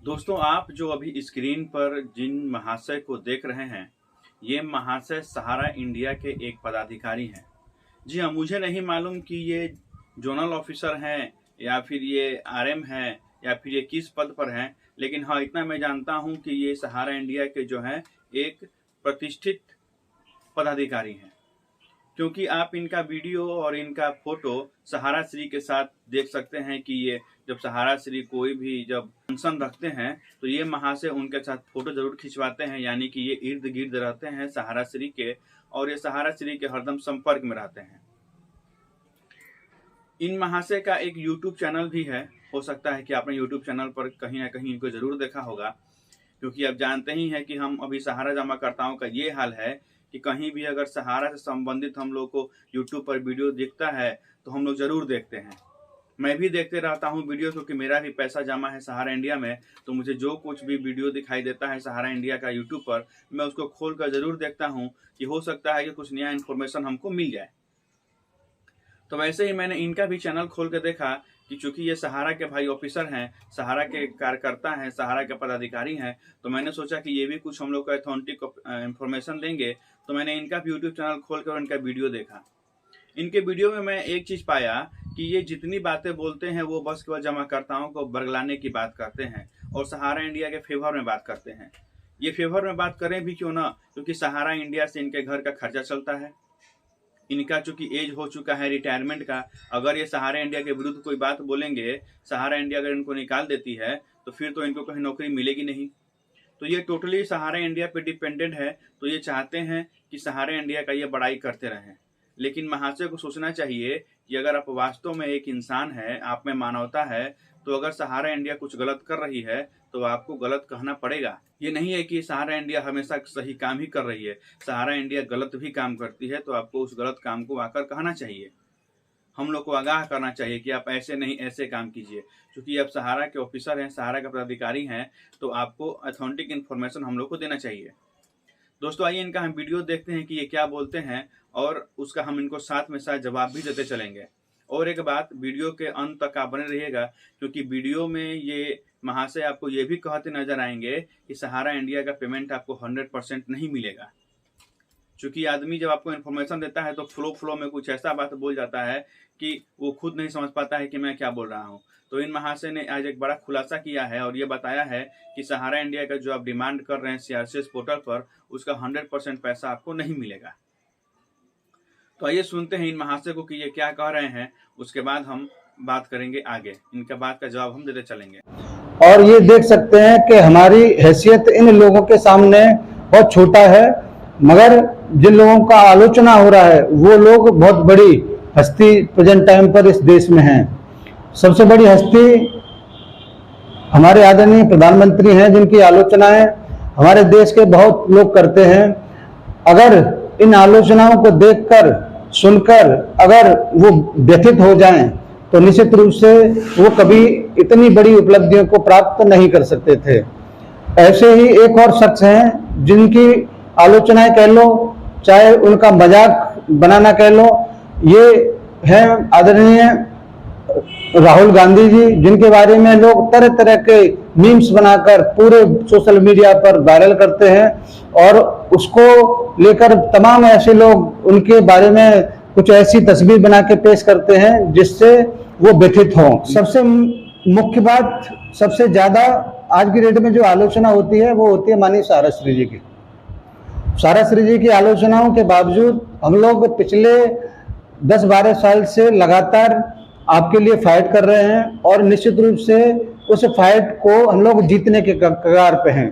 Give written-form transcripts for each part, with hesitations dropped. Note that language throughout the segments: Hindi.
दोस्तों, आप जो अभी स्क्रीन पर जिन महाशय को देख रहे हैं, ये महाशय सहारा इंडिया के एक पदाधिकारी हैं। जी हाँ, मुझे नहीं मालूम कि ये जोनल ऑफिसर हैं या फिर ये आरएम हैं या फिर ये किस पद पर हैं, लेकिन हाँ, इतना मैं जानता हूँ कि ये सहारा इंडिया के जो हैं एक प्रतिष्ठित पदाधिकारी हैं। क्योंकि आप इनका वीडियो और इनका फोटो सहारा श्री के साथ देख सकते हैं कि ये जब सहारा श्री कोई भी जब फंक्शन रखते हैं तो ये महाशय उनके साथ फोटो जरूर खिंचवाते हैं, यानी कि ये इर्द गिर्द रहते हैं सहारा श्री के और ये सहारा श्री के हरदम संपर्क में रहते हैं। इन महाशय का एक यूट्यूब चैनल भी है। हो सकता है कि आपने यूट्यूब चैनल पर कहीं ना कहीं इनको जरूर देखा होगा, क्योंकि आप जानते ही हैं कि हम अभी सहारा जमाकर्ताओं का ये हाल है कि कहीं भी अगर सहारा से संबंधित हम लोग को यूट्यूब पर वीडियो दिखता है तो हम लोग जरूर देखते हैं। मैं भी देखते रहता हूं वीडियो, क्योंकि मेरा भी पैसा जमा है सहारा इंडिया में। तो मुझे जो कुछ भी वीडियो दिखाई देता है सहारा इंडिया का यूट्यूब पर, मैं उसको खोल कर जरूर देखता हूं कि हो सकता है कि कुछ नया इन्फॉर्मेशन हमको मिल जाए। तो वैसे ही मैंने इनका भी चैनल खोल कर देखा कि चूंकि ये सहारा के भाई ऑफिसर हैं, सहारा के कार्यकर्ता हैं, सहारा के पदाधिकारी हैं, तो मैंने सोचा कि ये भी कुछ हम लोग को ऑथेंटिक इन्फॉर्मेशन देंगे। तो मैंने इनका भी यूट्यूब चैनल खोलकर इनका वीडियो देखा। इनके वीडियो में मैं एक चीज पाया कि ये जितनी बातें बोलते हैं वो बस केवल जमाकर्ताओं को बरगलाने की बात करते हैं और सहारा इंडिया के फेवर में बात करते हैं। ये फेवर में बात करें भी क्यों ना, क्योंकि सहारा इंडिया से इनके घर का खर्चा चलता है। इनका चूंकि एज हो चुका है रिटायरमेंट का, अगर ये सहारा इंडिया के विरुद्ध कोई बात बोलेंगे, सहारा इंडिया अगर इनको निकाल देती है तो फिर तो इनको कहीं नौकरी मिलेगी नहीं। तो ये टोटली सहारा इंडिया पे डिपेंडेंट है। तो ये चाहते हैं कि सहारा इंडिया का ये बड़ाई करते रहें। लेकिन महाशय को सोचना चाहिए कि अगर आप वास्तव में एक इंसान है, आप में मानवता है, तो अगर सहारा इंडिया कुछ गलत कर रही है तो आपको गलत कहना पड़ेगा। ये नहीं है कि सहारा इंडिया हमेशा सही काम ही कर रही है। सहारा इंडिया गलत भी काम करती है तो आपको उस गलत काम को आकर कहना चाहिए। हम लोग को आगाह करना चाहिए कि आप ऐसे नहीं ऐसे काम कीजिए। क्योंकि आप सहारा के ऑफिसर हैं, सहारा के पदाधिकारी हैं, तो आपको ऑथेंटिक इन्फॉर्मेशन हम लोग को देना चाहिए। दोस्तों, आइए इनका हम वीडियो देखते हैं कि ये क्या बोलते हैं और उसका हम इनको साथ में साथ जवाब भी देते चलेंगे। और एक बात, वीडियो के अंत तक आप बने रहिएगा, क्योंकि वीडियो में ये महाशय आपको ये भी कहते नजर आएंगे कि सहारा इंडिया का पेमेंट आपको 100% नहीं मिलेगा। चूंकि आदमी जब आपको इन्फॉर्मेशन देता है तो फ्लो में कुछ ऐसा बात बोल जाता है कि वो खुद नहीं समझ पाता है कि मैं क्या बोल रहा हूँ। तो इन महाशय ने आज एक बड़ा खुलासा किया है और ये बताया है कि सहारा इंडिया का जो आप डिमांड कर रहे हैं सीआरसीएस पोर्टल पर, उसका 100% पैसा आपको नहीं मिलेगा। तो आइए सुनते हैं इन महाशय को कि ये क्या कह रहे हैं, उसके बाद हम बात करेंगे आगे। इनका बात का जवाब हम देते चलेंगे। और ये देख सकते हैं कि हमारी हैसियत इन लोगों के सामने बहुत छोटा है, मगर जिन लोगों का आलोचना हो रहा है वो लोग बहुत बड़ी हस्ती प्रेजेंट टाइम पर इस देश में हैं। सबसे बड़ी हस्ती हमारे आदरणीय प्रधानमंत्री हैं, जिनकी आलोचनाएं हमारे देश के बहुत लोग करते हैं। अगर इन आलोचनाओं को देखकर सुनकर अगर वो व्यथित हो जाएं तो निश्चित रूप से वो कभी इतनी बड़ी उपलब्धियों को प्राप्त नहीं कर सकते थे। ऐसे ही एक और शख्स हैं जिनकी आलोचनाएं कह लो, चाहे उनका मजाक बनाना कह लो, ये हैं आदरणीय राहुल गांधी जी, जिनके बारे में लोग तरह तरह के मीम्स बनाकर पूरे सोशल मीडिया पर वायरल करते हैं और उसको लेकर तमाम ऐसे लोग उनके बारे में कुछ ऐसी तस्वीर बना के पेश करते हैं जिससे वो व्यथित हों। सबसे मुख्य बात, सबसे ज्यादा आज की डेट में जो आलोचना होती है वो होती है माननीय सहारा श्री जी की। सहारा श्री जी की आलोचनाओं के बावजूद हम लोग पिछले 10-12 साल से लगातार आपके लिए फाइट कर रहे हैं और निश्चित रूप से उस फाइट को हम लोग जीतने के कगार पे हैं।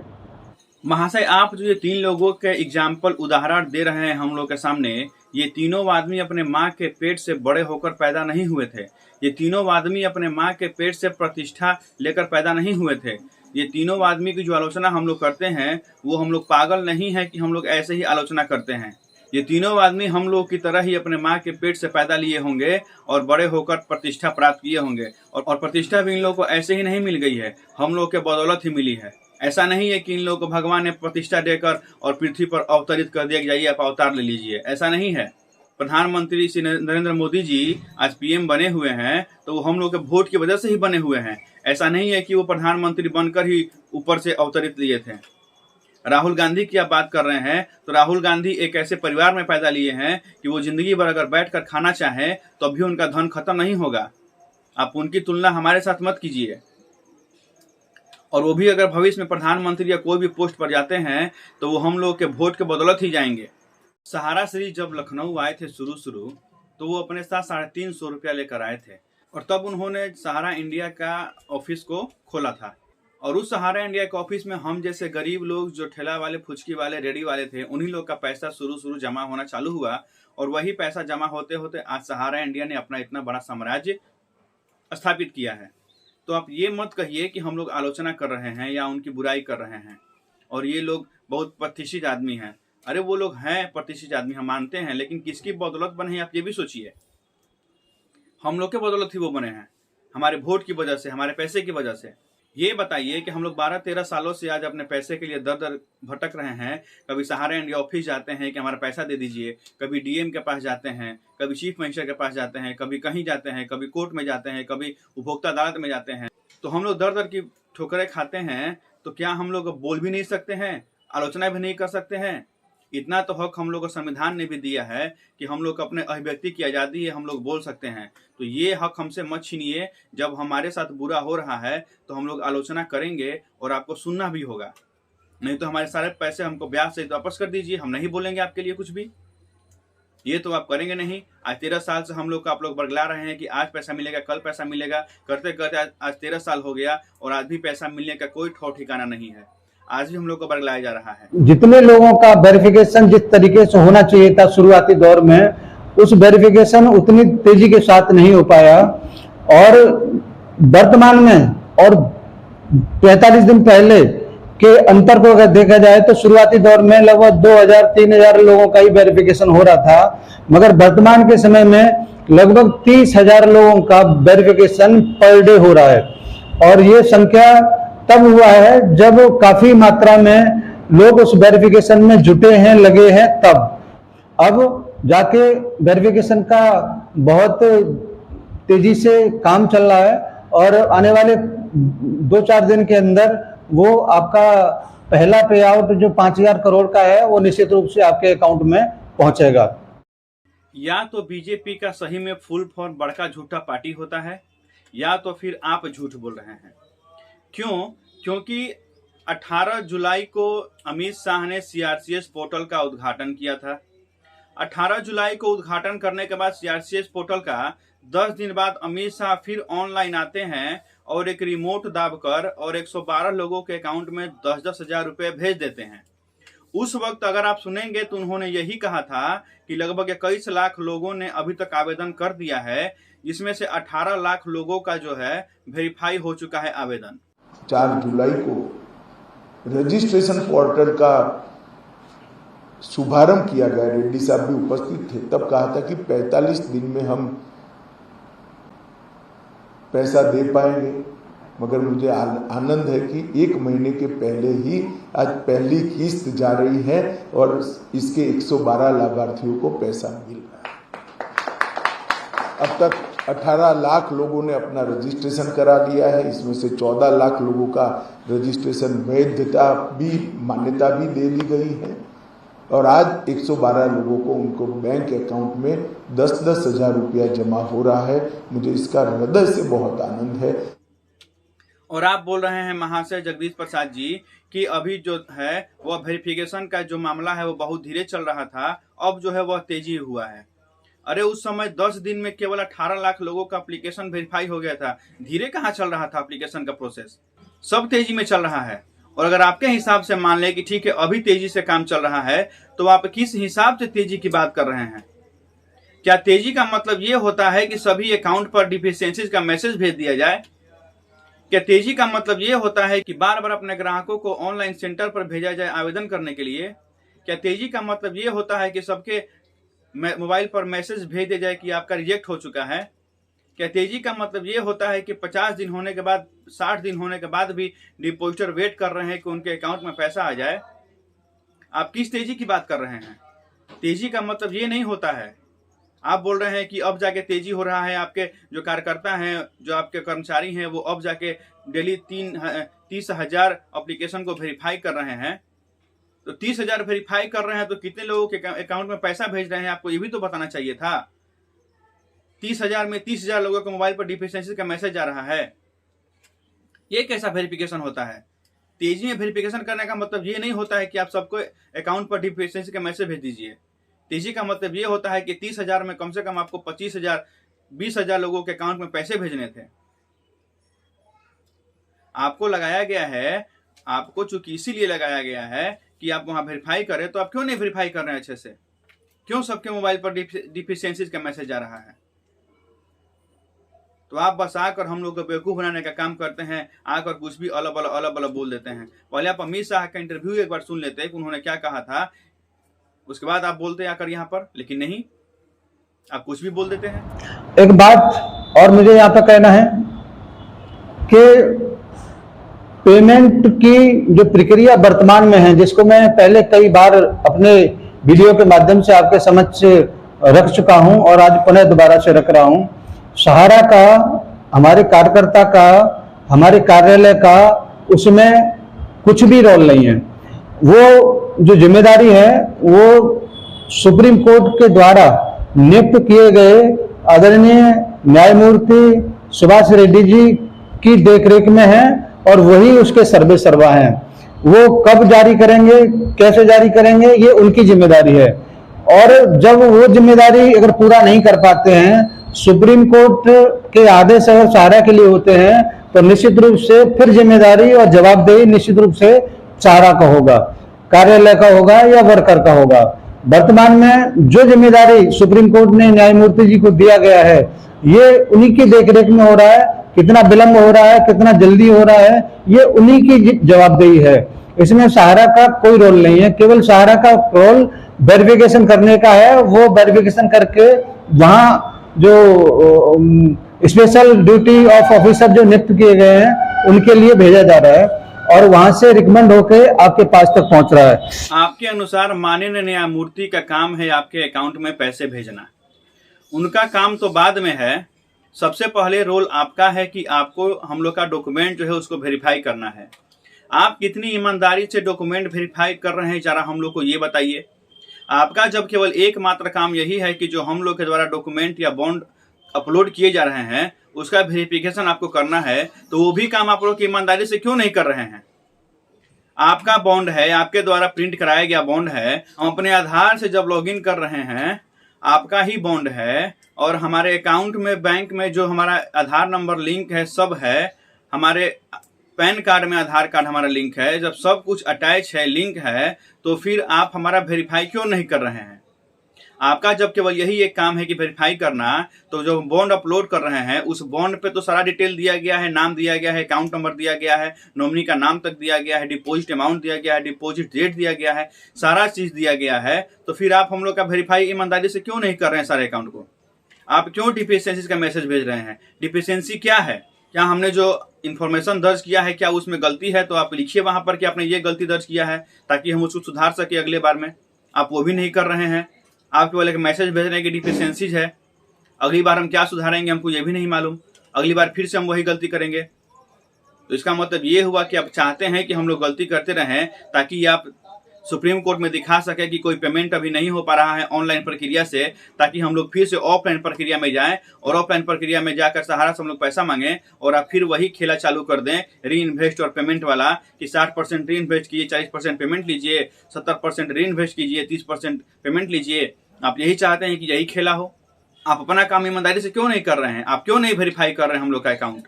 महाशय, आप जो ये 3 लोगों के एग्जाम्पल उदाहरण दे रहे हैं हम लोग के सामने, ये तीनों आदमी अपने माँ के पेट से बड़े होकर पैदा नहीं हुए थे। ये तीनों आदमी अपने माँ के पेट से प्रतिष्ठा लेकर पैदा नहीं हुए थे। ये तीनों आदमी की जो आलोचना हम लोग करते हैं वो हम लोग पागल नहीं है कि हम लोग ऐसे ही आलोचना करते हैं। ये तीनों आदमी हम लोग की तरह ही अपने माँ के पेट से पैदा लिए होंगे और बड़े होकर प्रतिष्ठा प्राप्त किए होंगे। और प्रतिष्ठा भी इन लोगों को ऐसे ही नहीं मिल गई है, हम लोग के बदौलत ही मिली है। ऐसा नहीं है कि इन लोगों को भगवान ने प्रतिष्ठा देकर और पृथ्वी पर अवतरित कर दिया कि जाइए आप अवतार ले लीजिए, ऐसा नहीं है। प्रधानमंत्री श्री नरेंद्र मोदी जी आज पीएम बने हुए हैं तो वो हम लोग के वोट की वजह से ही बने हुए हैं। ऐसा नहीं है कि वो प्रधानमंत्री बनकर ही ऊपर से अवतरित लिए थे। राहुल गांधी की आप बात कर रहे हैं तो राहुल गांधी एक ऐसे परिवार में पैदा लिए हैं कि वो जिंदगी भर अगर बैठकर खाना चाहे तो भी उनका धन खत्म नहीं होगा। आप उनकी तुलना हमारे साथ मत कीजिए। और वो भी अगर भविष्य में प्रधानमंत्री या कोई भी पोस्ट पर जाते हैं तो वो हम लोग के वोट के बदौलत ही जाएंगे। सहारा श्री जब लखनऊ आए थे शुरू तो वो अपने साथ 350 रुपया लेकर आए थे और तब उन्होंने सहारा इंडिया का ऑफिस को खोला था। और उस सहारा इंडिया के ऑफिस में हम जैसे गरीब लोग जो ठेला वाले, फुचकी वाले, रेडी वाले थे, उन्हीं लोग का पैसा शुरू जमा होना चालू हुआ और वही पैसा जमा होते होते आज सहारा इंडिया ने अपना इतना बड़ा साम्राज्य स्थापित किया है। तो आप ये मत कहिए कि हम लोग आलोचना कर रहे हैं या उनकी बुराई कर रहे हैं और ये लोग बहुत प्रतिष्ठित आदमी हैं। अरे वो लोग हैं प्रतिष्ठित आदमी, हम मानते हैं, लेकिन किसकी बदौलत बने हैं आप ये भी सोचिए। हम लोग के बदौलत ही वो बने हैं, हमारे वोट की वजह से, हमारे पैसे की वजह से। ये बताइए कि हम लोग 12-13 सालों से आज अपने पैसे के लिए दर दर भटक रहे हैं। कभी सहारा इंडिया ऑफिस जाते हैं कि हमारा पैसा दे दीजिए, कभी डीएम के पास जाते हैं, कभी चीफ मिनिस्टर के पास जाते हैं, कभी कहीं जाते हैं, कभी कोर्ट में जाते हैं, कभी उपभोक्ता अदालत में जाते हैं। तो हम लोग दर दर की ठोकरें खाते हैं, तो क्या हम लोग बोल भी नहीं सकते हैं, आलोचना भी नहीं कर सकते हैं? इतना तो हक हम लोग को संविधान ने भी दिया है कि हम लोग अपने अभिव्यक्ति की आज़ादी है, हम लोग बोल सकते हैं। तो ये हक हमसे मत छीनिए। जब हमारे साथ बुरा हो रहा है तो हम लोग आलोचना करेंगे और आपको सुनना भी होगा, नहीं तो हमारे सारे पैसे हमको ब्याज से वापस कर दीजिए, हम नहीं बोलेंगे आपके लिए कुछ भी। ये तो आप करेंगे नहीं। आज 13 साल से हम लोग को आप लोग बरगला रहे हैं कि आज पैसा मिलेगा, कल पैसा मिलेगा, करते करते आज 13 साल हो गया और आज भी पैसा मिलने का कोई ठौर ठिकाना नहीं है। आज भी हम लोग को बरगलाया जा रहा है। जितने लोगों का वेरिफिकेशन जिस तरीके से होना चाहिए था शुरुआती दौर में, उस वेरिफिकेशन उतनी तेजी के साथ नहीं हो पाया। और वर्तमान में और 45 दिन पहले के अंतर को अगर देखा जाए तो शुरुआती दौर में लगभग 2000-3000 लोगों का ही वेरिफिकेशन हो रहा था, मगर वर्तमान के समय में लगभग 30,000 लोगों का वेरिफिकेशन पर डे हो रहा है। और ये संख्या तब हुआ है जब काफी मात्रा में लोग उस वेरिफिकेशन में जुटे हैं, लगे हैं तब। अब जाके वेरिफिकेशन का बहुत तेजी से काम चल रहा है और आने वाले 2-4 दिन के अंदर वो आपका पहला पे आउट जो 5,000 करोड़ का है वो निश्चित रूप से आपके अकाउंट में पहुंचेगा। या तो बीजेपी का सही में फुल फॉर्म बड़का झूठा पार्टी होता है या तो फिर आप झूठ बोल रहे हैं। क्यों? क्योंकि 18 जुलाई को अमित शाह ने सीआरसीएस पोर्टल का उद्घाटन किया था। 18 जुलाई को उद्घाटन करने के बाद सीआरसीएस पोर्टल का 10 दिन बाद अमित शाह फिर ऑनलाइन आते हैं और एक रिमोट दाबकर और 112 लोगों के अकाउंट में 10-10 हजार रुपये भेज देते हैं। उस वक्त अगर आप सुनेंगे तो उन्होंने यही कहा था कि लगभग 21 लाख लोगों ने अभी तक आवेदन कर दिया है, जिसमें से 18 लाख लोगों का जो है वेरीफाई हो चुका है आवेदन। 4 जुलाई को रजिस्ट्रेशन पोर्टल का शुभारंभ किया गया, रेड्डी साहब भी उपस्थित थे। तब कहा था कि 45 दिन में हम पैसा दे पाएंगे, मगर मुझे आनंद है कि 1 महीने के पहले ही आज पहली किस्त जा रही है और इसके 112 लाभार्थियों को पैसा मिल रहा है। अब तक 18 लाख लोगों ने अपना रजिस्ट्रेशन करा लिया है, इसमें से 14 लाख लोगों का रजिस्ट्रेशन वैधता भी, मान्यता भी दे दी गई है और आज 112 लोगों को उनको बैंक अकाउंट में 10-10 हजार रुपया जमा हो रहा है। मुझे इसका हृदय से बहुत आनंद है। और आप बोल रहे हैं महाशय जगदीश प्रसाद जी कि अभी जो है वह वेरिफिकेशन का जो मामला है वो बहुत धीरे चल रहा था, अब जो है वह तेजी हुआ है। अरे उस समय 10 दिन में केवल 18 लाख लोगों का एप्लीकेशन वेरीफाई हो गया था। धीरे कहाँ चल रहा था एप्लीकेशन का प्रोसेस, सब तेजी में चल रहा है। और अगर आपके हिसाब से मान ले कि ठीक है अभी तेजी से काम चल रहा है, तो आप किस हिसाब से तेजी की बात कर रहे हैं? क्या तेजी का मतलब ये होता है कि सभी अकाउंट पर डिफिशियंसीज का मैसेज भेज दिया जाए? क्या तेजी का मतलब ये होता है कि बार बार अपने ग्राहकों को ऑनलाइन सेंटर पर भेजा जाए आवेदन करने के लिए? क्या तेजी का मतलब ये होता है कि सबके मोबाइल पर मैसेज भेज दिया जाए कि आपका रिजेक्ट हो चुका है? क्या तेजी का मतलब ये होता है कि 50 दिन होने के बाद, 60 दिन होने के बाद भी डिपॉजिटर वेट कर रहे हैं कि उनके अकाउंट में पैसा आ जाए? आप किस तेजी की बात कर रहे हैं? तेजी का मतलब ये नहीं होता है। आप बोल रहे हैं कि अब जाके तेजी हो रहा है, आपके जो कार्यकर्ता हैं, जो आपके कर्मचारी हैं, वो अब जाके डेली 30,000 एप्लीकेशन को वेरीफाई कर रहे हैं, तो 30,000 वेरीफाई कर रहे हैं तो कितने लोगों के अकाउंट में पैसा भेज रहे हैं, आपको ये भी तो बताना चाहिए था। 30,000 में 30,000 लोगों के मोबाइल पर डिफिशिएंसी का मैसेज आ रहा है, ये कैसा वेरिफिकेशन होता है? तेजी में वेरिफिकेशन करने का मतलब ये नहीं होता है कि आप सबको अकाउंट पर डिफिशिएंसी का मैसेज भेज दीजिए। तेजी का मतलब ये होता है कि 30,000 में कम से कम आपको 25,000 20,000 लोगों के अकाउंट में पैसे भेजने थे। आपको लगाया गया है, आपको चूंकि इसीलिए लगाया गया है कि आप वहां वेरीफाई करें, तो आप क्यों नहीं वेरीफाई कर रहे हैं अच्छे से? क्यों सबके मोबाइल पर डिफिशिएंसीज का मैसेज आ रहा है? तो आप बस आकर हम लोग को बेवकूफ बनाने का काम करते हैं, आकर कुछ भी अलग बोल देते हैं। पहले आप अमित शाह का इंटरव्यू एक बार सुन लेते कि उन्होंने क्या कहा था, उसके बाद आप बोलते आकर यहाँ पर, लेकिन नहीं, आप कुछ भी बोल देते हैं। एक बात और मुझे यहाँ पर कहना है कि पेमेंट की जो प्रक्रिया वर्तमान में है, जिसको मैं पहले कई बार अपने वीडियो के माध्यम से आपके समक्ष रख चुका हूं और आज पुनः दोबारा से रख रहा हूं। सहारा का, हमारे कार्यकर्ता का, हमारे कार्यालय का उसमें कुछ भी रोल नहीं है। वो जो जिम्मेदारी है वो सुप्रीम कोर्ट के द्वारा नियुक्त किए गए आदरणीय न्यायमूर्ति सुभाष रेड्डी जी की देखरेख में है और वही उसके सर्वे सर्वा हैं। वो कब जारी करेंगे, कैसे जारी करेंगे, ये उनकी जिम्मेदारी है। और जब वो जिम्मेदारी अगर पूरा नहीं कर पाते हैं, सुप्रीम कोर्ट के आदेश अगर सहारा के लिए होते हैं, तो निश्चित रूप से फिर जिम्मेदारी और जवाबदेही निश्चित रूप से सहारा का होगा, कार्यालय का होगा या वर्कर का होगा। वर्तमान में जो जिम्मेदारी सुप्रीम कोर्ट ने न्यायमूर्ति जी को दिया गया है, ये उन्हीं की देखरेख में हो रहा है। कितना विलंब हो रहा है, कितना जल्दी हो रहा है, ये उन्हीं की जवाबदेही है। इसमें सहारा का कोई रोल नहीं है। केवल सहारा का रोल वेरिफिकेशन करने का है। वो वेरिफिकेशन करके वहां जो स्पेशल ड्यूटी ऑफ ऑफिसर जो नियुक्त किए गए हैं उनके लिए भेजा जा रहा है और वहां से रिकमेंड होके आपके पास तक पहुंच रहा है। आपके अनुसार माननीय न्यायमूर्ति का काम है आपके अकाउंट में पैसे भेजना, उनका काम तो बाद में है। सबसे पहले रोल आपका है कि आपको हम लोग का डॉक्यूमेंट जो है उसको वेरीफाई करना है। आप कितनी ईमानदारी से डॉक्यूमेंट वेरीफाई कर रहे हैं, जरा हम लोग को ये बताइए। आपका जब केवल एकमात्र काम यही है कि जो हम लोग के द्वारा डॉक्यूमेंट या बॉन्ड अपलोड किए जा रहे हैं उसका वेरिफिकेशन आपको करना है, तो वो भी काम आप लोग ईमानदारी से क्यों नहीं कर रहे हैं? आपका बॉन्ड है, आपके द्वारा प्रिंट कराया गया बॉन्ड है, हम अपने आधार से जब लॉगिन कर रहे हैं आपका ही बॉन्ड है, और हमारे अकाउंट में बैंक में जो हमारा आधार नंबर लिंक है सब है, हमारे पैन कार्ड में आधार कार्ड हमारा लिंक है, जब सब कुछ अटैच है, लिंक है, तो फिर आप हमारा वेरीफाई क्यों नहीं कर रहे हैं? आपका जब केवल यही एक काम है कि वेरीफाई करना, तो जो बॉन्ड अपलोड कर रहे हैं उस बॉन्ड पे तो सारा डिटेल दिया गया है, नाम दिया गया है, अकाउंट नंबर दिया गया है, नॉमिनी का नाम तक दिया गया है, डिपॉजिट अमाउंट दिया गया है, डिपॉजिट डेट दिया गया है, सारा चीज दिया गया है। तो फिर आप हम लोग का वेरीफाई ईमानदारी से क्यों नहीं कर रहे हैं सारे अकाउंट को? आप क्यों डिफिशिएंसी का मैसेज भेज रहे हैं? डिफिशिएंसी क्या है? क्या हमने जो इन्फॉर्मेशन दर्ज किया है क्या उसमें गलती है? तो आप लिखिए वहां पर कि आपने ये गलती दर्ज किया है, ताकि हम उसको सुधार सके अगले बार में। आप वो भी नहीं कर रहे हैं। आप केवल एक मैसेज भेज रहे हैं कि डिफिशिएंसीज है, अगली बार हम क्या सुधारेंगे हमको ये भी नहीं मालूम, अगली बार फिर से हम वही गलती करेंगे। तो इसका मतलब ये हुआ कि आप चाहते हैं कि हम लोग गलती करते रहें, ताकि आप सुप्रीम कोर्ट में दिखा सके कि कोई पेमेंट अभी नहीं हो पा रहा है ऑनलाइन प्रक्रिया से, ताकि हम लोग फिर से ऑफलाइन प्रक्रिया में जाएं और ऑफलाइन प्रक्रिया में जाकर सहारा से हम लोग पैसा मांगे और आप फिर वही खेला चालू कर दें, री इन्वेस्ट और पेमेंट वाला, कि 60% री इन्वेस्ट कीजिए, 40% पेमेंट लीजिए, 70% री इन्वेस्ट कीजिए, 30% पेमेंट लीजिए। आप यही चाहते हैं कि यही खेला हो? आप अपना काम ईमानदारी से क्यों नहीं कर रहे हैं? आप क्यों नहीं वेरीफाई कर रहे हैं हम लोग का अकाउंट?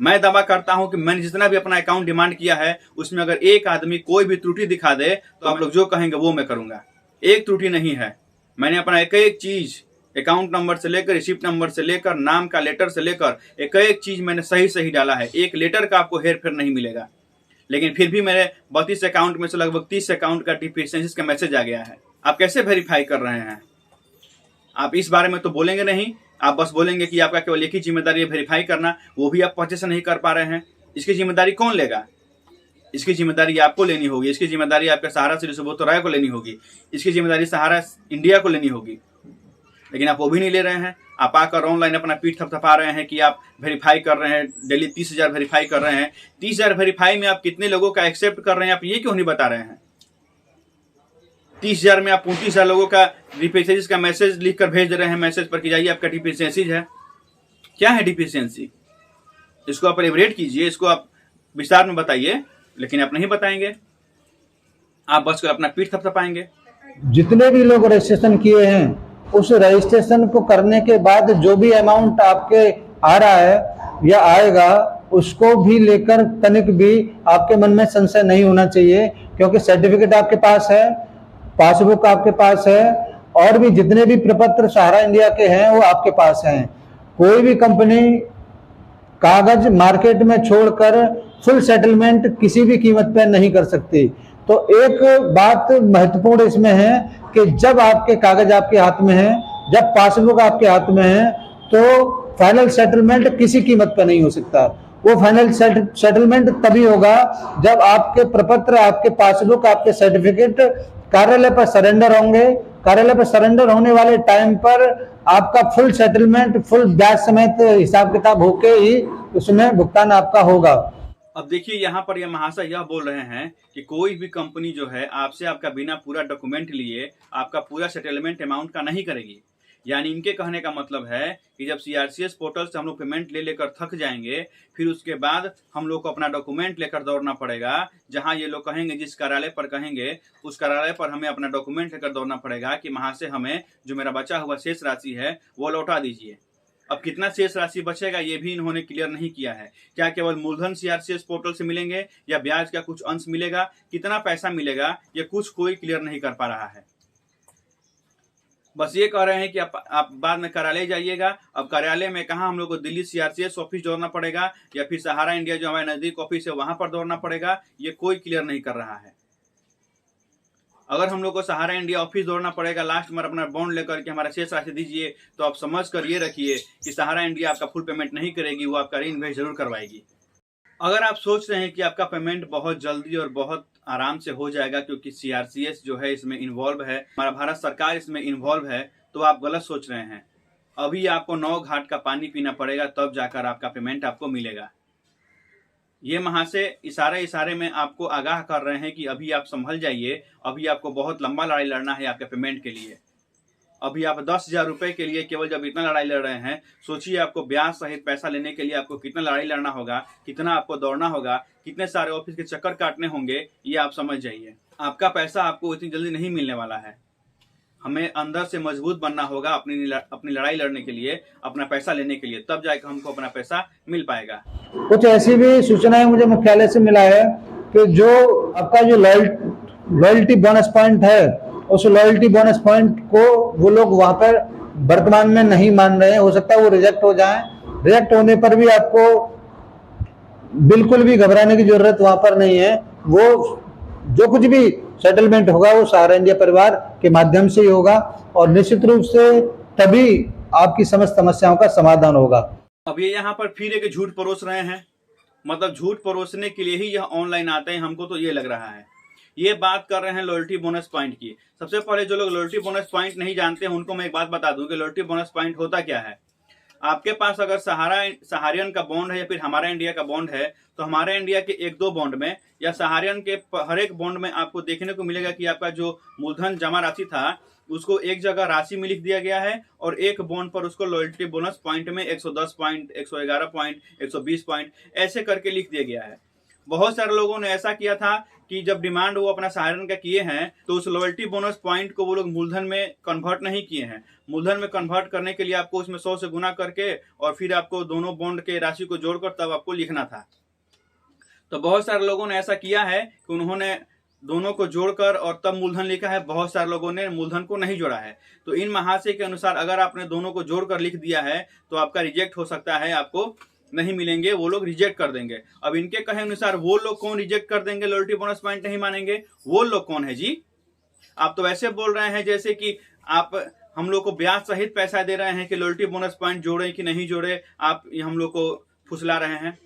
मैं दावा करता हूं कि मैंने जितना भी अपना अकाउंट डिमांड किया है उसमें अगर एक आदमी कोई भी त्रुटि दिखा दे तो आप लोग जो कहेंगे वो मैं करूंगा। एक त्रुटि नहीं है, मैंने अपना एक एक चीज, अकाउंट नंबर से लेकर, रिसिप्ट नंबर से लेकर, नाम का लेटर से लेकर, एक एक चीज मैंने सही सही डाला है। एक लेटर का आपको हेर फेर नहीं मिलेगा। लेकिन फिर भी मेरे 32 अकाउंट में से लगभग 30 अकाउंट का डिफिशिएंसीज का मैसेज आ गया है। आप कैसे वेरीफाई कर रहे हैं? आप इस बारे में तो बोलेंगे नहीं, आप बस बोलेंगे कि आपका केवल एक ही जिम्मेदारी है वेरीफाई करना, वो भी आप अच्छे से नहीं कर पा रहे हैं। इसकी जिम्मेदारी कौन लेगा? इसकी जिम्मेदारी आपको लेनी होगी। इसकी जिम्मेदारी आपके सहारा श्री सुब्रत राय को लेनी होगी। इसकी जिम्मेदारी सहारा इंडिया को लेनी होगी। लेकिन आप वो भी नहीं ले रहे हैं। आप आकर ऑनलाइन अपना पीठ थपथपा रहे हैं कि आप वेरीफाई कर रहे हैं, डेली 30,000 वेरीफाई कर रहे हैं। 30,000 वेरीफाई में आप कितने लोगों का एक्सेप्ट कर रहे हैं, आप ये क्यों नहीं बता रहे हैं? 30,000 में आप 29,000 लोगों का डिफिशियंसी का मैसेज लिख कर भेज रहे हैं मैसेज पर कि जाइए आपका डिफिशियंसी है। क्या है डिफिशियंसी? इसको आप एलिब्रेट कीजिए, इसको आप विस्तार में बताइए, लेकिन आप नहीं बताएंगे। आप बस कर अपना पीठ थपथपाएंगे। जितने भी लोग रजिस्ट्रेशन किए हैं, उस रजिस्ट्रेशन को करने के बाद जो भी अमाउंट आपके आ रहा है या आएगा, उसको भी लेकर तनिक भी आपके मन में संशय नहीं होना चाहिए, क्योंकि सर्टिफिकेट आपके पास है, पासबुक आपके पास है, और भी जितने भी प्रपत्र सहारा इंडिया के हैं वो आपके पास हैं। कोई भी कंपनी कागज मार्केट में छोड़कर फुल सेटलमेंट किसी भी कीमत पर नहीं कर सकती। तो एक बात महत्वपूर्ण इसमें है कि जब आपके कागज आपके हाथ में है, जब पासबुक आपके हाथ में है, तो फाइनल सेटलमेंट किसी कीमत पर नहीं हो सकता। वो फाइनल सेटलमेंट तभी होगा जब आपके प्रपत्र, आपके पासबुक, आपके सर्टिफिकेट कार्यालय पर सरेंडर होंगे। कार्यालय पर सरेंडर होने वाले टाइम पर आपका फुल सेटलमेंट, फुल ब्याज समेत हिसाब किताब होके ही उसमें भुगतान आपका होगा। अब देखिए, यहाँ पर यह महाशय यह बोल रहे हैं कि कोई भी कंपनी जो है आपसे आपका बिना पूरा डॉक्यूमेंट लिए आपका पूरा सेटलमेंट अमाउंट का नहीं करेगी। यानी इनके कहने का मतलब है कि जब सीआरसीएस पोर्टल से हम लोग पेमेंट ले लेकर थक जाएंगे, फिर उसके बाद हम लोग को अपना डॉक्यूमेंट लेकर दौड़ना पड़ेगा। जहां ये लोग कहेंगे, जिस कार्यालय पर कहेंगे, उस कार्यालय पर हमें अपना डॉक्यूमेंट लेकर दौड़ना पड़ेगा कि वहां से हमें जो मेरा बचा हुआ शेष राशि है वो लौटा दीजिए। अब कितना शेष राशि बचेगा ये भी इन्होंने क्लियर नहीं किया है। क्या केवल मूलधन सीआरसीएस पोर्टल से मिलेंगे या ब्याज का कुछ अंश मिलेगा? कितना पैसा मिलेगा ये कुछ कोई क्लियर नहीं कर पा रहा है। बस ये कह रहे हैं कि आप बाद में कार्यालय जाइएगा। अब कार्यालय में कहाँ हम लोग को दिल्ली सीआरसीएस ऑफिस दौड़ना पड़ेगा या फिर सहारा इंडिया जो हमारे नजदीक ऑफिस है वहां पर दौड़ना पड़ेगा, ये कोई क्लियर नहीं कर रहा है। अगर हम लोग को सहारा इंडिया ऑफिस दौड़ना पड़ेगा लास्ट में अपना बॉन्ड लेकर के हमारा शेष राशि दीजिए, तो आप समझ कर ये रखिए कि सहारा इंडिया आपका फुल पेमेंट नहीं करेगी, वो आपका री इन्वेस्ट जरूर करवाएगी। अगर आप सोच रहे हैं कि आपका पेमेंट बहुत जल्दी और बहुत आराम से हो जाएगा क्योंकि सीआरसीएस जो है इसमें इन्वॉल्व है, हमारा भारत सरकार इसमें इन्वॉल्व है, तो आप गलत सोच रहे हैं। अभी आपको 9 घाट का पानी पीना पड़ेगा, तब जाकर आपका पेमेंट आपको मिलेगा। ये महाशय इशारे में आपको आगाह कर रहे हैं कि अभी आप संभल जाइए, अभी आपको बहुत लंबा लड़ाई लड़ना है आपके पेमेंट के लिए। अभी आप 10,000 रुपए के लिए केवल जब इतना लड़ाई लड़ रहे हैं, सोचिए आपको ब्याज सहित पैसा लेने के लिए आपको कितना लड़ाई लड़ना होगा, कितना आपको दौड़ना होगा, कितने सारे ऑफिस के चक्कर काटने होंगे, ये आप समझ जाइए। आपका पैसा आपको इतनी जल्दी नहीं मिलने वाला है। हमें अंदर से मजबूत बनना होगा अपनी लड़ाई लड़ने के लिए, अपना पैसा लेने के लिए, तब जाकर हमको अपना पैसा मिल पाएगा। कुछ ऐसी भी सूचनाएं मुझे मुख्यालय से मिला है कि जो आपका जो लॉयल्टी बोनस पॉइंट है, उस लॉयल्टी बोनस पॉइंट को वो लोग वहां पर वर्तमान में नहीं मान रहे हैं। हो सकता है वो रिजेक्ट हो जाए। रिजेक्ट होने पर भी आपको बिल्कुल भी घबराने की जरूरत वहां पर नहीं है। वो जो कुछ भी सेटलमेंट होगा वो सहारा इंडिया परिवार के माध्यम से ही होगा और निश्चित रूप से तभी आपकी समस्त समस्याओं का समाधान होगा। अब ये यहाँ पर फिर एक झूठ परोस रहे हैं, मतलब झूठ परोसने के लिए ही यह ऑनलाइन आते हैं, हमको तो ये लग रहा है। ये बात कर रहे हैं लॉयल्टी बोनस पॉइंट की। सबसे पहले जो लोग लॉयल्टी बोनस पॉइंट नहीं जानते हैं उनको मैं एक बात बता दूं कि लॉयल्टी बोनस पॉइंट होता क्या है। आपके पास अगर सहारियन का बॉन्ड है या फिर हमारा इंडिया का बॉन्ड है, तो हमारा इंडिया के 1-2 बॉन्ड में या सहारियन के हर एक बॉन्ड में आपको देखने को मिलेगा कि आपका जो मूलधन जमा राशि था उसको एक जगह राशि में लिख दिया गया है और एक बॉन्ड पर उसको लॉयल्टी बोनस पॉइंट में 110 पॉइंट, 111 पॉइंट, 120 पॉइंट ऐसे करके लिख दिया गया है। बहुत सारे लोगों ने ऐसा किया था कि जब डिमांड वो अपना सहारन का किए हैं तो उस लॉयल्टी बोनस पॉइंट को वो लोग मूलधन में कन्वर्ट नहीं किए हैं। मूलधन में कन्वर्ट करने के लिए आपको उसमें 100 से गुना करके और फिर आपको दोनों बॉन्ड के राशि को जोड़कर तब आपको लिखना था। तो बहुत सारे लोगों ने ऐसा किया है कि उन्होंने दोनों को जोड़कर और तब मूलधन लिखा है। बहुत सारे लोगों ने मूलधन को नहीं जोड़ा है। तो इन महाशय के अनुसार अगर आपने दोनों को जोड़कर लिख दिया है तो आपका रिजेक्ट हो सकता है, आपको नहीं मिलेंगे, वो लोग रिजेक्ट कर देंगे। अब इनके कहे अनुसार वो लोग कौन रिजेक्ट कर देंगे, लॉयल्टी बोनस पॉइंट नहीं मानेंगे, वो लोग कौन है जी? आप तो ऐसे बोल रहे हैं जैसे कि आप हम लोग को ब्याज सहित पैसा दे रहे हैं कि लॉयल्टी बोनस पॉइंट जोड़े कि नहीं जोड़े, आप हम लोग को फुसला रहे हैं।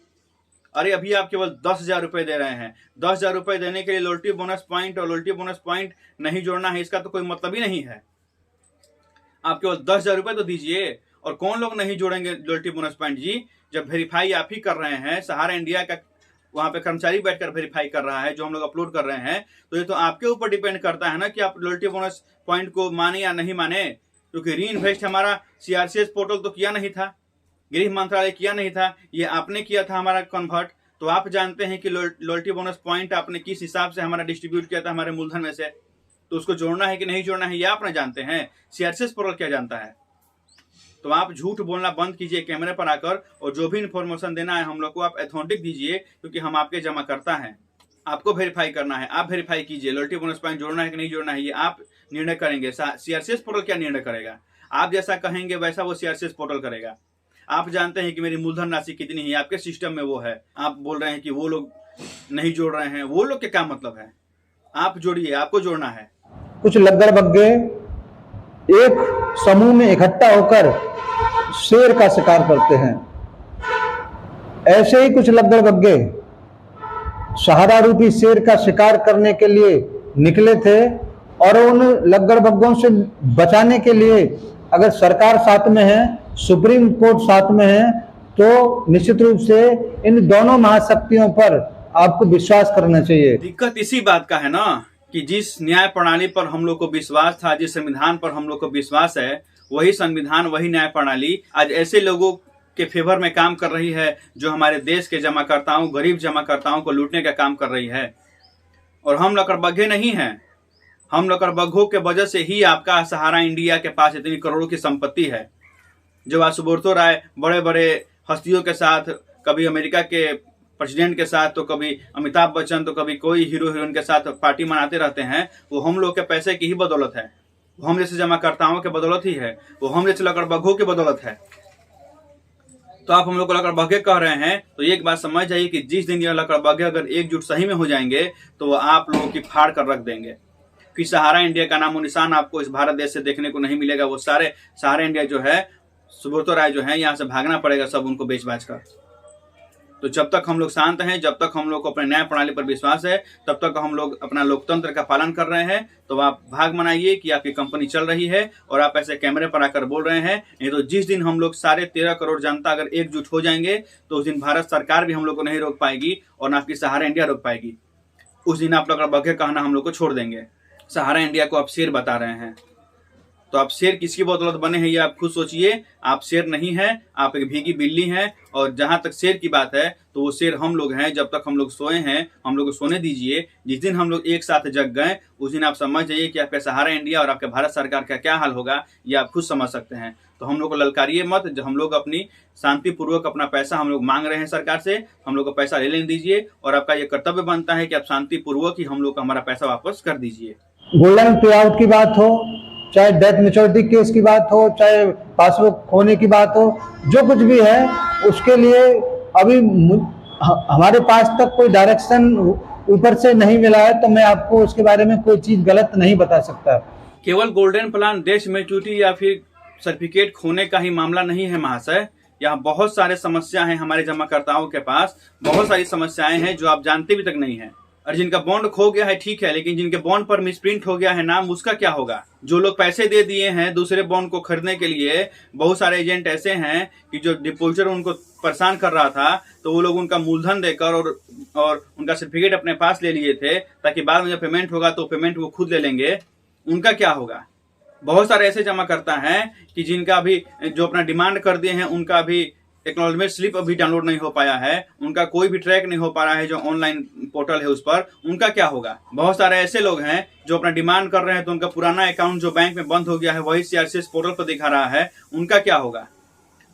अरे अभी आप केवल 10,000 रुपए दे रहे हैं। 10,000 रुपए देने के लिए लॉयल्टी बोनस पॉइंट और लॉयल्टी बोनस पॉइंट नहीं जोड़ना है, इसका तो कोई मतलब ही नहीं है। आप केवल 10,000 रुपये तो दीजिए। और कौन लोग नहीं जोड़ेंगे लॉयल्टी बोनस पॉइंट जी, जब वेरीफाई आप ही कर रहे हैं, सहारा इंडिया का वहां पे कर्मचारी बैठकर वेरीफाई कर रहा है जो हम लोग अपलोड कर रहे हैं, तो ये तो आपके ऊपर डिपेंड करता है ना कि आप लॉयल्टी बोनस पॉइंट को माने या नहीं माने। क्योंकि री इन्वेस्ट हमारा सीआरसीएस पोर्टल तो किया नहीं था, गृह मंत्रालय किया नहीं था, ये आपने किया था हमारा कन्वर्ट। तो आप जानते हैं कि लॉयल्टी बोनस पॉइंट आपने किस हिसाब से हमारा डिस्ट्रीब्यूट किया था हमारे मूलधन में से, तो उसको जोड़ना है कि नहीं जोड़ना है ये आप नहीं जानते हैं, सीआरसीएस पोर्टल क्या जानता है। तो आप झूठ बोलना बंद कीजिए कैमरे पर आकर, और जो भी इन्फॉर्मेशन देना है हम लोग को आप ऑथेंटिक दीजिए, क्योंकि हम आपके जमा करता है। आपको वेरीफाई करना है, आप वेरीफाई कीजिए, लॉयल्टी बोनस पॉइंट जोड़ना है कि नहीं जोड़ना है ये आप निर्णय करेंगे। सीआरसीएस पोर्टल क्या निर्णय करेगा? आप जैसा कहेंगे वैसा वो सीआरसीएस पोर्टल करेगा। आप जानते हैं कि मेरी मूलधन राशि कितनी है, आपके सिस्टम में वो है। आप बोल रहे हैं कि वो लोग नहीं जोड़ रहे हैं, वो लोग के क्या मतलब है? आप जोड़िए, आपको जोड़ना है। कुछ लग्गड़बग्गे एक समूह में इकट्ठा होकर शेर का शिकार करते हैं। ऐसे ही कुछ लग्गड़बग्गे सहारा रूपी शेर का शिकार करने के लिए निकले थे, और उन लग्गड़बग्गों से बचाने के लिए अगर सरकार साथ में है, सुप्रीम कोर्ट साथ में है, तो निश्चित रूप से इन दोनों महाशक्तियों पर आपको विश्वास करना चाहिए। दिक्कत इसी बात का है ना कि जिस न्याय प्रणाली पर हम लोग को विश्वास था, जिस संविधान पर हम लोग को विश्वास है, वही संविधान, वही न्याय प्रणाली आज ऐसे लोगों के फेवर में काम कर रही है जो हमारे देश के जमाकर्ताओं, गरीब जमाकर्ताओं को लूटने का काम कर रही है। और हम लकड़बग्घे नहीं हैं, हम लकड़बग्घों के वजह से ही आपका सहारा इंडिया के पास इतनी करोड़ों की संपत्ति है। जब आज सुब्रतो राय बड़े बड़े हस्तियों के साथ, कभी अमेरिका के प्रेसिडेंट के साथ, तो कभी अमिताभ बच्चन, तो कभी कोई हीरो हीरोइन के साथ पार्टी मनाते रहते हैं, वो हम लोग के पैसे की ही बदौलत है, वो हम जैसे जमाकर्ताओं के बदौलत ही है, वो हम जैसे लकड़बग्घों की बदौलत है। तो आप हम लोग को लकड़बग्घे कह रहे हैं, तो एक बात समझ जाइए कि जिस दिन ये लकड़बग्घे अगर एकजुट सही में हो जाएंगे तो वो आप लोगों की फाड़ कर रख देंगे। फिर सहारा इंडिया का नामो निशान आपको इस भारत देश से देखने को नहीं मिलेगा। वो सारे सहारा इंडिया जो है, सुब्रतो राय जो है, यहाँ से भागना पड़ेगा सब उनको बेच बाच कर। तो जब तक हम लोग शांत हैं, जब तक हम लोग को अपने न्याय प्रणाली पर विश्वास है, तब तक हम लोग अपना लोकतंत्र का पालन कर रहे हैं। तो आप भाग मनाइए कि आपकी कंपनी चल रही है और आप ऐसे कैमरे पर आकर बोल रहे हैं। नहीं तो जिस दिन हम लोग सारे 13 करोड़ जनता अगर एकजुट हो जाएंगे तो उस दिन भारत सरकार भी हम लोग को नहीं रोक पाएगी और ना आपकी सहारा इंडिया रोक पाएगी। उस दिन आप लकड़बग्घे कहना हम लोग को छोड़ देंगे। सहारा इंडिया को आप शेर बता रहे हैं, तो आप शेर किसकी बदौलत बने हैं ये आप खुद सोचिए। आप शेर नहीं हैं, आप एक भीगी बिल्ली हैं। और जहां तक शेर की बात है तो वो शेर हम लोग हैं। जब तक हम लोग सोए हैं, हम लोग को सोने दीजिए। जिस दिन हम लोग एक साथ जग गए उस दिन आप समझ जाइए कि आपके सहारा इंडिया और आपके भारत सरकार का क्या हाल होगा, ये आप खुद समझ सकते हैं। तो हम लोग को ललकारिए मत। जो हम लोग अपनी शांतिपूर्वक अपना पैसा हम लोग मांग रहे हैं सरकार से, हम लोग को पैसा ले लेने दीजिए। और आपका ये कर्तव्य बनता है कि आप शांतिपूर्वक ही हम लोग को हमारा पैसा वापस कर दीजिए। गोल्डन पे आउट की बात हो, चाहे डेथ मैच्योरिटी केस की बात हो, चाहे पासबुक खोने की बात हो, जो कुछ भी है उसके लिए अभी हमारे पास तक कोई डायरेक्शन ऊपर से नहीं मिला है, तो मैं आपको उसके बारे में कोई चीज गलत नहीं बता सकता। केवल गोल्डन प्लान, डेथ मैच्योरिटी या फिर सर्टिफिकेट खोने का ही मामला नहीं है महाशय। यहाँ बहुत सारे समस्या हैं हमारे जमाकर्ताओं के पास, बहुत सारी समस्याएं हैं जो आप जानते भी तक नहीं है। और जिनका बॉन्ड खो गया है ठीक है, लेकिन जिनके बॉन्ड पर मिसप्रिंट हो गया है नाम, उसका क्या होगा? जो लोग पैसे दे दिए हैं दूसरे बॉन्ड को खरीदने के लिए, बहुत सारे एजेंट ऐसे हैं कि जो डिपोजिटर उनको परेशान कर रहा था, तो वो लोग उनका मूलधन देकर और उनका सर्टिफिकेट अपने पास ले लिए थे, ताकि बाद में जब पेमेंट होगा तो पेमेंट वो खुद ले लेंगे। उनका क्या होगा? बहुत सारे ऐसे जमा करता है कि जिनका अभी जो अपना डिमांड कर दिए हैं उनका अभी एक्नॉलेजमेंट स्लिप अभी डाउनलोड नहीं हो पाया है, उनका कोई भी ट्रैक नहीं हो पा रहा है जो ऑनलाइन पोर्टल है उस पर, उनका क्या होगा? बहुत सारे ऐसे लोग हैं जो अपना डिमांड कर रहे हैं तो उनका पुराना अकाउंट जो बैंक में बंद हो गया है वही सीआरसीएस पोर्टल पर दिखा रहा है, उनका क्या होगा?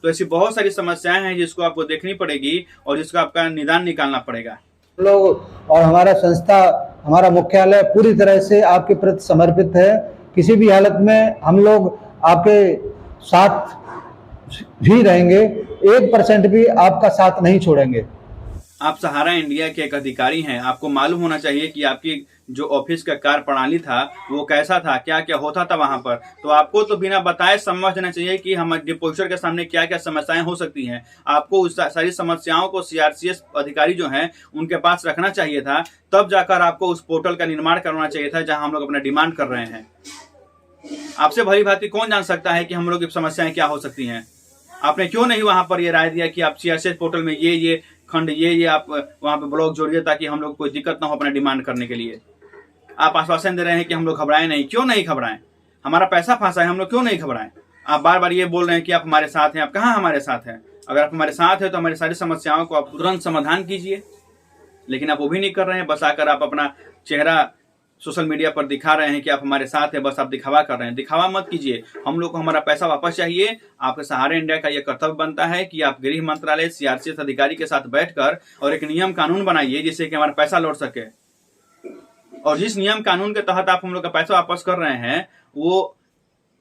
तो ऐसी बहुत सारी समस्याएं हैं जिसको आपको देखनी पड़ेगी और जिसका आपका निदान निकालना पड़ेगा। लोग और हमारा संस्था, हमारा मुख्यालय पूरी तरह से आपके प्रति समर्पित है। किसी भी हालत में हम लोग आपके साथ भी रहेंगे, 1% भी आपका साथ नहीं छोड़ेंगे। आप सहारा इंडिया के एक अधिकारी हैं, आपको मालूम होना चाहिए कि आपकी जो ऑफिस का कार्य प्रणाली था वो कैसा था, क्या क्या होता था वहां पर। तो आपको तो बिना बताए समझ देना चाहिए कि हमारे डिपोजिटर के सामने क्या क्या समस्याएं हो सकती हैं। आपको उस सारी समस्याओं को सीआरसीएस अधिकारी जो हैं उनके पास रखना चाहिए था, तब जाकर आपको उस पोर्टल का निर्माण करवाना चाहिए था जहां हम लोग अपना डिमांड कर रहे हैं। आपसे भली भांति कौन जान सकता है कि हम लोग की समस्याएं क्या हो सकती हैं। आपने क्यों नहीं वहां पर ये राय दिया कि आप सीआरसीएस पोर्टल में ये खंड ये आप वहां पे ब्लॉक जोड़िए ताकि हम लोग कोई दिक्कत ना हो अपना डिमांड करने के लिए। आप आश्वासन दे रहे हैं कि हम लोग घबराएं नहीं। क्यों नहीं घबराएं? हमारा पैसा फंसा है, हम लोग क्यों नहीं घबराएं? आप बार बार ये बोल रहे हैं कि आप हमारे साथ हैं। आप कहाँ हमारे साथ हैं? अगर आप हमारे साथ हैं तो हमारी सारी समस्याओं को आप तुरंत समाधान कीजिए, लेकिन आप वो भी नहीं कर रहे हैं। बस आकर आप अपना चेहरा सोशल मीडिया पर दिखा रहे हैं कि आप हमारे साथ हैं, बस आप दिखावा कर रहे हैं। दिखावा मत कीजिए, हम लोग को हमारा पैसा वापस चाहिए। आपके सहारे इंडिया का यह कर्तव्य बनता है कि आप गृह मंत्रालय सीआरसीएस अधिकारी के साथ बैठकर और एक नियम कानून बनाइए जिससे कि हमारा पैसा लौट सके। और जिस नियम कानून के तहत आप हम लोग का पैसा वापस कर रहे हैं, वो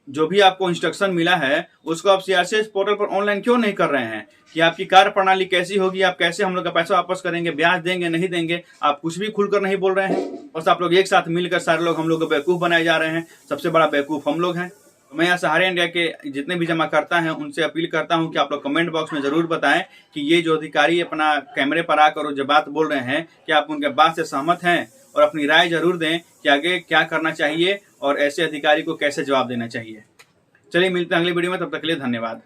जो भी आपको इंस्ट्रक्शन मिला है उसको आप सीआरसीएस पोर्टल पर ऑनलाइन क्यों नहीं कर रहे हैं कि आपकी कार्य प्रणाली कैसी होगी, आप कैसे हम लोग का पैसा वापस करेंगे, ब्याज देंगे नहीं देंगे, आप कुछ भी खुलकर नहीं बोल रहे हैं। बस आप लोग एक साथ मिलकर सारे लोग हम लोग को बेवकूफ बनाए जा रहे हैं। सबसे बड़ा बेवकूफ हम लोग हैं। मैं यहाँ सहारे इंडिया के जितने भी जमा करता हैं उनसे अपील करता हूँ कि आप लोग कमेंट बॉक्स में जरूर बताएं कि ये जो अधिकारी अपना कैमरे पर आकर जो बात बोल रहे हैं, क्या आप उनके बात से सहमत हैं, और अपनी राय जरूर दें कि आगे क्या करना चाहिए और ऐसे अधिकारी को कैसे जवाब देना चाहिए। चलिए मिलते हैं अगली वीडियो में, तब तक के लिए धन्यवाद।